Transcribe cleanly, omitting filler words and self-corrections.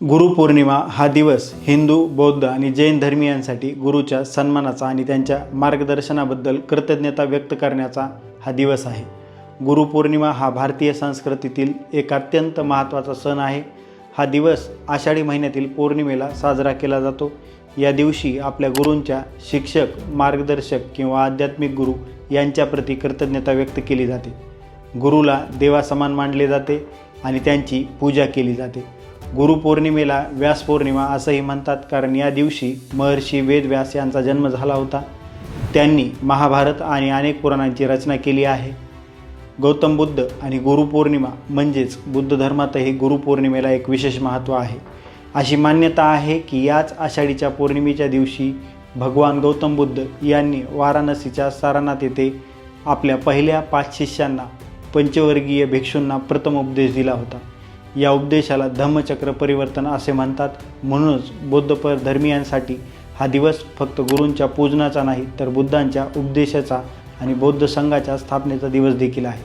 गुरुपौर्णिमा हा दिवस हिंदू, बौद्ध आणि जैन धर्मीयांसाठी गुरुच्या सन्मानाचा आणि त्यांच्या मार्गदर्शनाबद्दल कृतज्ञता व्यक्त करण्याचा हा दिवस आहे. गुरुपौर्णिमा हा भारतीय संस्कृतीतील एक अत्यंत महत्त्वाचा सण आहे. हा दिवस आषाढी महिन्यातील पौर्णिमेला साजरा केला जातो. या दिवशी आपल्या गुरूंच्या शिक्षक, मार्गदर्शक किंवा आध्यात्मिक गुरु यांच्याप्रती कृतज्ञता व्यक्त केली जाते. गुरुला देवासमान मानले जाते आणि त्यांची पूजा केली जाते. गुरुपौर्णिमेला व्यास पौर्णिमा असंही म्हणतात, कारण या दिवशी महर्षी वेदव्यास यांचा जन्म झाला होता. त्यांनी महाभारत आणि अनेक पुराणांची रचना केली आहे. गौतम बुद्ध आणि गुरुपौर्णिमा म्हणजेच बुद्ध धर्मातही गुरुपौर्णिमेला एक विशेष महत्त्व आहे. अशी मान्यता आहे की याच आषाढीच्या पौर्णिमेच्या दिवशी भगवान गौतम बुद्ध यांनी वाराणसीच्या सारनाथ येथे आपल्या पहिल्या 5 शिष्यांना, पंचवर्गीय भिक्षूंना प्रथम उपदेश दिला होता. या उपदेशाला धम्मचक्र परिवर्तन असे म्हणतात. म्हणूनच बौद्ध धर्मीयांसाठी हा दिवस फक्त गुरूंच्या पूजनाचा नाही, तर बुद्धांच्या उपदेशाचा आणि बौद्ध संघाच्या स्थापनेचा दिवस देखील आहे.